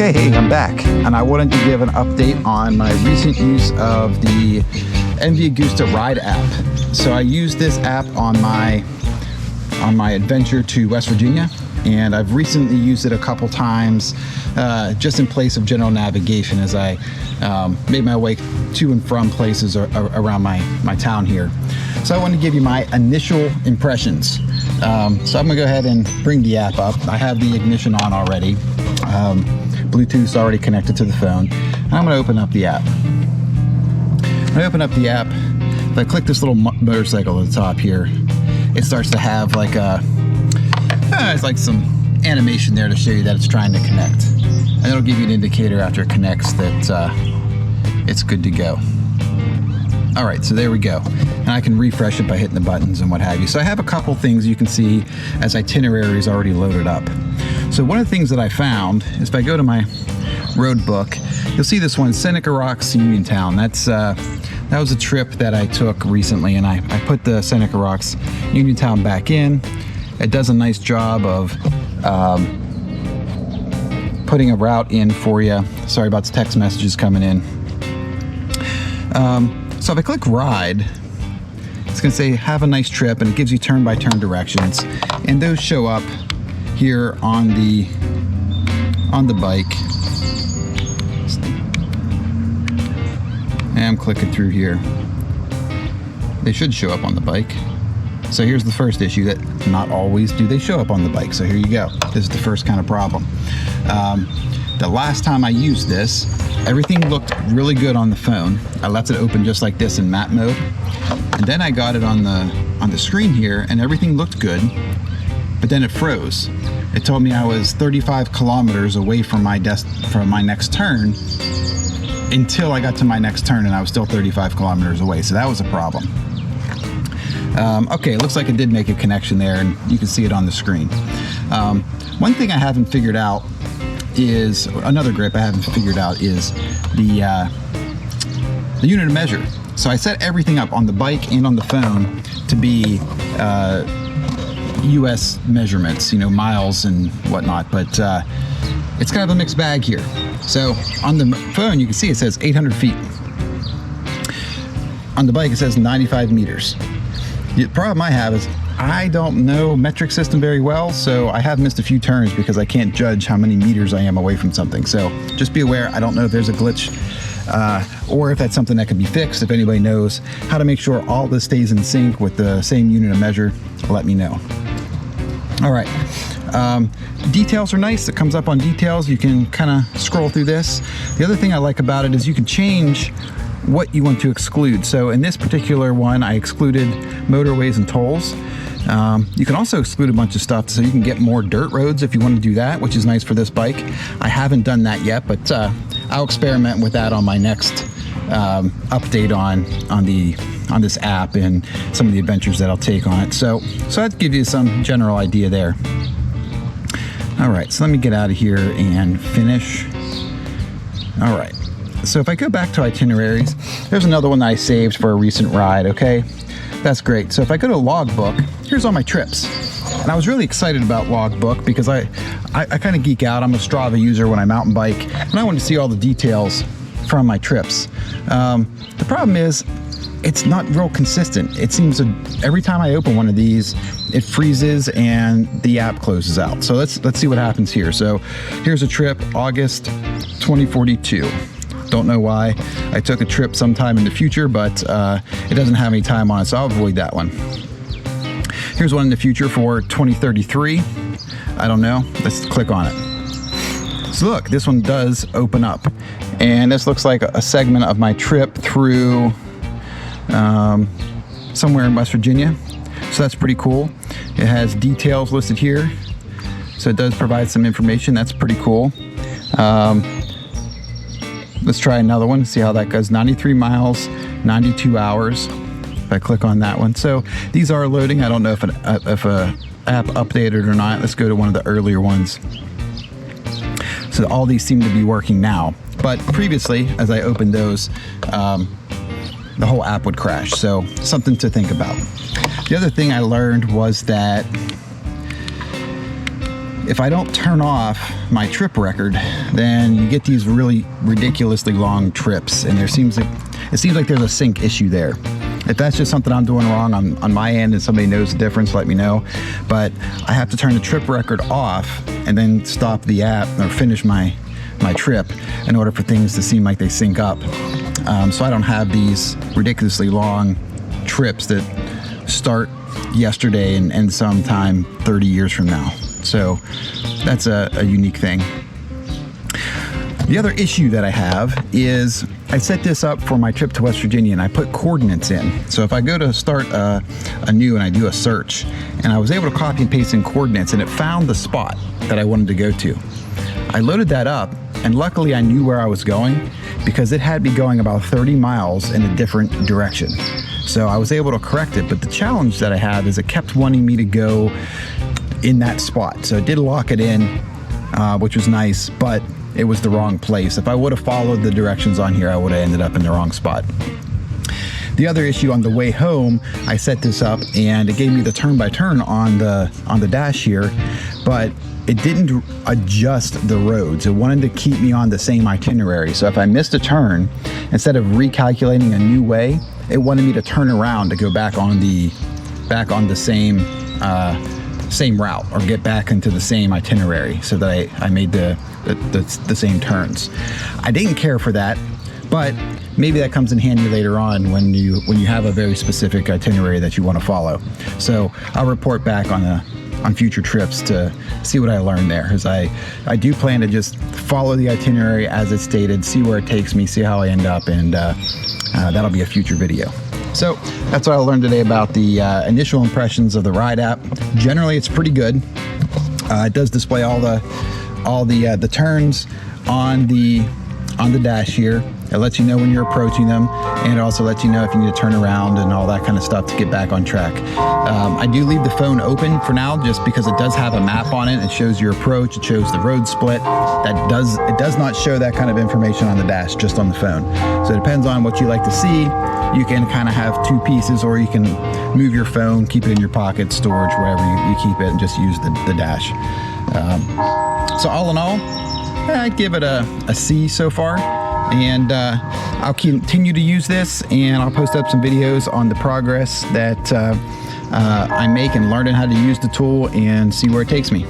Hey, I'm back, and I wanted to give an update on my recent use of the MV Agusta Ride app. So I used this app on my adventure to West Virginia, and I've recently used it a couple times just in place of general navigation as I made my way to and from places around my town here. So I wanted to give you my initial impressions. So I'm gonna go ahead and bring the app up. I have the ignition on already. Bluetooth's already connected to the phone. And I'm gonna open up the app. When I open up the app, if I click this little motorcycle at the top here, it starts to have like it's like some animation there to show you that it's trying to connect. And it'll give you an indicator after it connects that it's good to go. All right, so there we go. And I can refresh it by hitting the buttons and what have you. So I have a couple things you can see as itineraries already loaded up. So one of the things that I found is if I go to my road book, you'll see this one, Seneca Rocks, Uniontown. That was a trip that I took recently, and I put the Seneca Rocks, Uniontown back in. It does a nice job of putting a route in for you. Sorry about the text messages coming in. So if I click ride, it's gonna say have a nice trip, and it gives you turn-by-turn directions, and those show up here on the bike. And I'm clicking through here. They should show up on the bike. So here's the first issue, that not always do they show up on the bike. So here you go. This is the first kind of problem. The last time I used this, everything looked really good on the phone. I left it open just like this in map mode. And then I got it on the screen here, and everything looked good, but then it froze. It told me I was 35 kilometers away from my next turn until I got to my next turn, and I was still 35 kilometers away. So that was a problem. Okay, it looks like it did make a connection there, and you can see it on the screen. One thing I haven't figured out is, another grip I haven't figured out is the unit of measure. So I set everything up on the bike and on the phone to be US measurements, you know, miles and whatnot, but it's kind of a mixed bag here. So on the phone, you can see it says 800 feet. On the bike, it says 95 meters. The problem I have is I don't know metric system very well, so I have missed a few turns because I can't judge how many meters I am away from something. So just be aware, I don't know if there's a glitch or if that's something that can be fixed. If anybody knows how to make sure all this stays in sync with the same unit of measure, let me know. All right, details are nice. It comes up on details. You can kind of scroll through this. The other thing I like about it is you can change what you want to exclude. So in this particular one, I excluded motorways and tolls. You can also exclude a bunch of stuff, so you can get more dirt roads if you want to do that, which is nice for this bike. I haven't done that yet, but I'll experiment with that on my next update on this app and some of the adventures that I'll take on it. So that gives you some general idea there. All right, so let me get out of here and finish. All right, so if I go back to itineraries, there's another one that I saved for a recent ride, okay? That's great. So if I go to logbook, here's all my trips. And I was really excited about logbook because I kind of geek out. I'm a Strava user when I mountain bike, and I want to see all the details from my trips. The problem is, it's not real consistent. It seems every time I open one of these, it freezes and the app closes out. So let's see what happens here. So here's a trip, August 2042. Don't know why. I took a trip sometime in the future, but it doesn't have any time on it, so I'll avoid that one. Here's one in the future for 2033. I don't know. Let's click on it. So look, this one does open up, and this looks like a segment of my trip through somewhere in West Virginia. So that's pretty cool. It has details listed here, so it does provide some information. That's pretty cool. Let's try another one, see how that goes. 93 miles, 92 hours. If I click on that one. So these are loading. I don't know if a app updated or not. Let's go to one of the earlier ones. So all these seem to be working now. But previously, as I opened those, the whole app would crash. So something to think about. The other thing I learned was that if I don't turn off my trip record, then you get these really ridiculously long trips, and it seems like there's a sync issue there. If that's just something I'm doing wrong on my end and somebody knows the difference, let me know. But I have to turn the trip record off and then stop the app or finish my trip in order for things to seem like they sync up. So I don't have these ridiculously long trips that start yesterday and end sometime 30 years from now. So that's a unique thing. The other issue that I have is I set this up for my trip to West Virginia and I put coordinates in. So if I go to start a new and I do a search, and I was able to copy and paste in coordinates, and it found the spot that I wanted to go to. I loaded that up, and luckily I knew where I was going because it had me going about 30 miles in a different direction. So I was able to correct it, but the challenge that I had is it kept wanting me to go in that spot. So it did lock it in, which was nice, but it was the wrong place. If I would have followed the directions on here, I would have ended up in the wrong spot. The other issue, on the way home, I set this up and it gave me the turn-by-turn on the dash here, but it didn't adjust the roads. It wanted to keep me on the same itinerary. So if I missed a turn, instead of recalculating a new way, it wanted me to turn around to go back on the same route, or get back into the same itinerary, so that I made the same turns. I didn't care for that, but maybe that comes in handy later on when you have a very specific itinerary that you want to follow. So I'll report back on future trips to see what I learned there, because I do plan to just follow the itinerary as it's stated, see where it takes me, see how I end up, and that'll be a future video. So that's what I learned today about the initial impressions of the Ride app. Generally, it's pretty good. It does display all the turns on the dash here. It lets you know when you're approaching them, and it also lets you know if you need to turn around and all that kind of stuff to get back on track. I do leave the phone open for now, just because it does have a map on it. It shows your approach, it shows the road split. It does not show that kind of information on the dash, just on the phone. So it depends on what you like to see. You can kind of have two pieces, or you can move your phone, keep it in your pocket, storage, wherever you keep it, and just use the dash. So all in all, I'd give it a C so far. And I'll continue to use this, and I'll post up some videos on the progress that I make and learning how to use the tool, and see where it takes me.